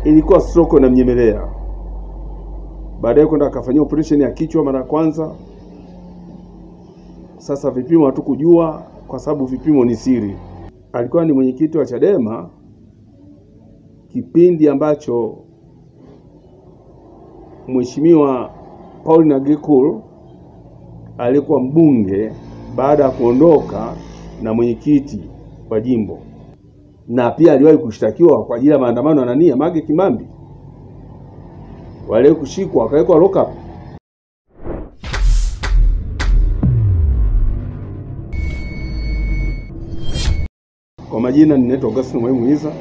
ilikuwa stroke na mnyemelea. Baadaye kwenda akafanyia operation ya kichwa mara ya kwanza. Sasa vipimo hatukujua kwa sababu vipimo ni siri. Alikuwa ni mwenyekiti wa Chadema kipindi ambacho Mheshimiwa Paulina Gekul alikuwa mbunge baada ya kuondoka na mwenyekiti wa jimbo, na pia aliwahi kushtakiwa kwa ajili ya maandamano ya Mange Kimambi. Wale kushikwa wakawekwa lock up. Kwa majina ninaitwa Augustine Mwaimuiza,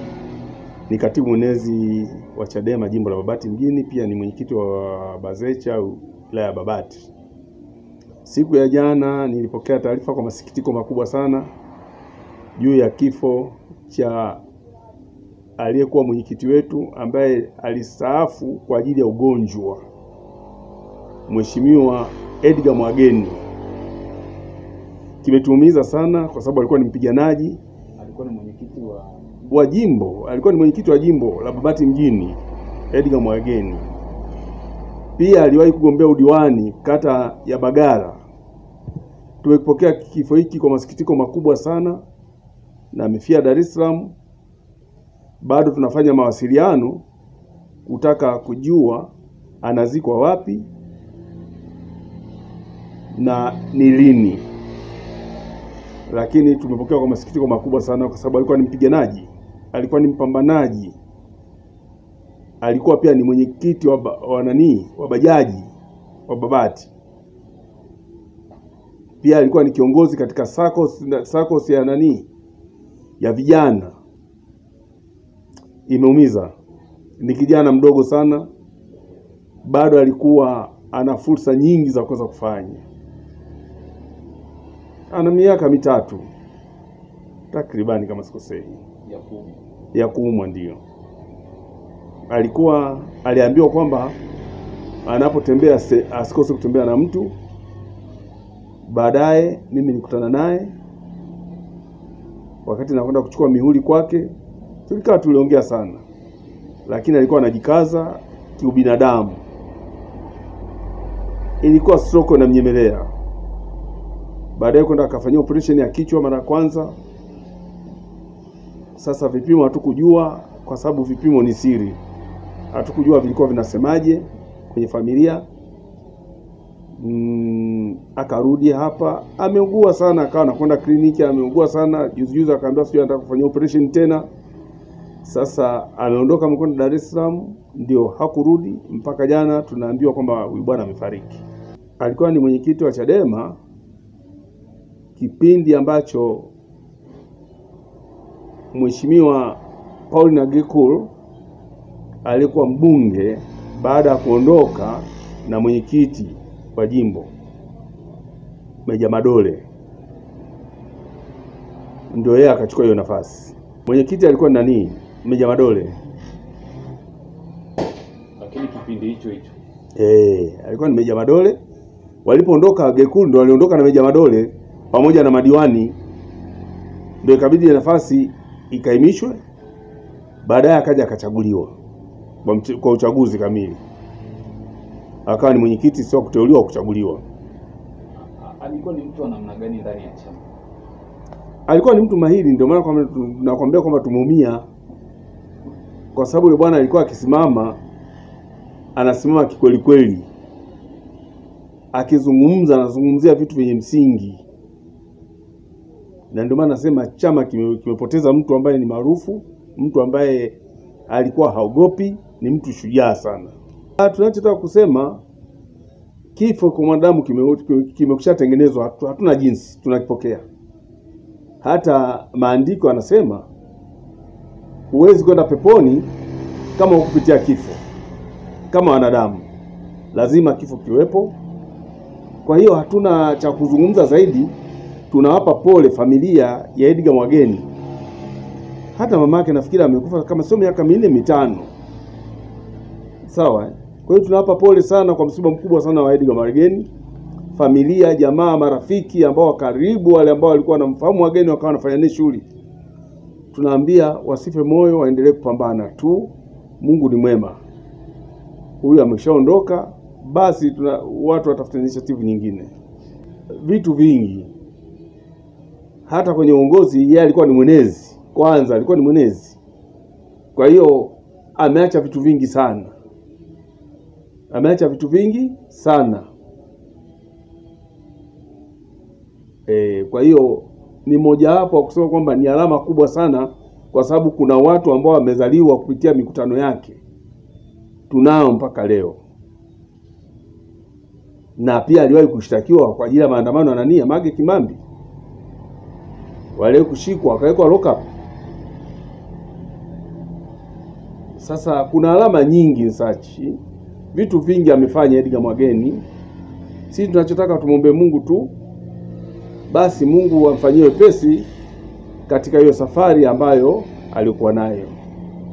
ni katibu mwenezi wa Chadema jimbo la Babati mjini, pia ni mwenyekiti wa Bazecha wilaya ya Babati. Siku ya jana nilipokea taarifa kwa masikitiko makubwa sana juu ya kifo cha aliyekuwa mwenyekiti wetu ambaye alistaafu kwa ajili ya ugonjwa, Mheshimiwa Edgar Mwageni. Kimetuumiza sana kwa sababu alikuwa ni mpiganaji, alikuwa ni mwenyekiti wa jimbo, alikuwa ni mwenyekiti wa jimbo la Babati mjini, Edgar Mwageni. Pia aliwahi kugombea udiwani kata ya Bagara. Tumepokea kifo hiki kwa masikitiko makubwa sana, na amefia Dar es Salaam. Bado tunafanya mawasiliano kutaka kujua anazikwa wapi na ni lini. Lakini tumepokea kwa masikitiko makubwa sana kwa sababu alikuwa ni mpiganaji, alikuwa ni mpambanaji. Alikuwa pia ni mwenyekiti wa bajaji wa Babati. Pia alikuwa ni kiongozi katika SACCOS ya vijana. Imeumiza. Ni kijana mdogo sana, bado alikuwa ana fursa nyingi za kuweza kufanya. Ana miaka mitatu takribani kama sikosei ya kuumwa ndio. Aliambiwa kwamba anapotembea asikose kutembea na mtu. Baadaye mimi nikutana naye wakati nakwenda kuchukua mihuri kwake. Tuliongea sana, lakini alikuwa anajikaza kiubinadamu. Ilikuwa stroke na mnyemelea. Baadaye kwenda akafanyia operation ya kichwa mara ya kwanza. Sasa vipimo hatukujua kwa sababu vipimo ni siri. Hatukujua vilikuwa vinasemaje kwenye familia. Akarudi hapa, ameugua sana, akawa anakwenda kliniki, ameugua sana. Juzi akaambiwa sio anataka kufanyia operation tena. Sasa ameondoka mkoani Dar es Salaam, ndio hakurudi mpaka jana tunaambiwa kwamba huyu bwana amefariki. Alikuwa ni mwenyekiti wa Chadema kipindi ambacho Mheshimiwa Paulina Gekul alikuwa mbunge baada ya kuondoka na mwenyekiti wa jimbo Meja Madole, ndio yeye akachukua hiyo nafasi. Mwenyekiti alikuwa nani? Meja Madole. Lakini kipindi hicho alikuwa ni Meja Madole. Walipoondoka Gekul ndio aliondoka na Meja Madole pamoja na madiwani, ndio ikabidi nafasi ikaimishwe. Baadaye akaja akachaguliwa kwa uchaguzi kamili, akawa ni mwenyekiti, sio kuteuliwa, kuchaguliwa. Alikuwa ni mtu wa namna gani ndani ya chama? Alikuwa ni mtu mahiri, ndio maana nakwambia kwamba tumeumia, kwa sababu yule bwana alikuwa akisimama, anasimama kikweli kweli, anazungumzia vitu vyenye msingi. Na ndio maana nasema chama kimepoteza mtu ambaye ni maarufu, mtu ambaye alikuwa haogopi, ni mtu shujaa sana. Tunachotaka kusema, kifo kwa mwanadamu kimekwishatengenezwa, hatuna jinsi, tunakipokea. Hata maandiko yanasema huwezi kwenda peponi kama hukupitia kifo. Kama wanadamu lazima kifo kiwepo. Kwa hiyo hatuna cha kuzungumza zaidi. Tunawapa pole familia ya Edgar Mwageni. Hata mamake nafikiri amekufa kama sio miaka 4-5. Sawa? Kwa hiyo tunawapa pole sana kwa msiba mkubwa sana wa Edgar Mwageni. Familia, jamaa, marafiki ambao karibu, wale ambao walikuwa wanamfahamu Mwageni wakawa wanafanya naye shughuli. Tunaambia wasife moyo, waendelee kupambana tu. Mungu ni mwema. Huyu ameshaondoka, basi watu watafute initiative nyingine. Vitu vingi, hata kwenye uongozi yeye alikuwa ni mwenezi. Kwanza alikuwa ni mwenezi. Kwa hiyo ameacha vitu vingi sana. Ameacha vitu vingi sana. Kwa hiyo ni moja wapo wa kusema kwamba ni alama kubwa sana, kwa sababu kuna watu ambao wamezaliwa kupitia mikutano yake. Tunao mpaka leo. Na pia aliwahi kushtakiwa kwa ajili ya maandamano ya Mange Kimambi. Wale kushikwa wakawekwa lock up. Sasa kuna alama nyingi Nsachi. Vitu vingi amefanya Edgar Mwageni. Sisi tunachotaka tumombe Mungu tu, basi Mungu amfanyie wepesi katika hiyo safari ambayo alikuwa nayo.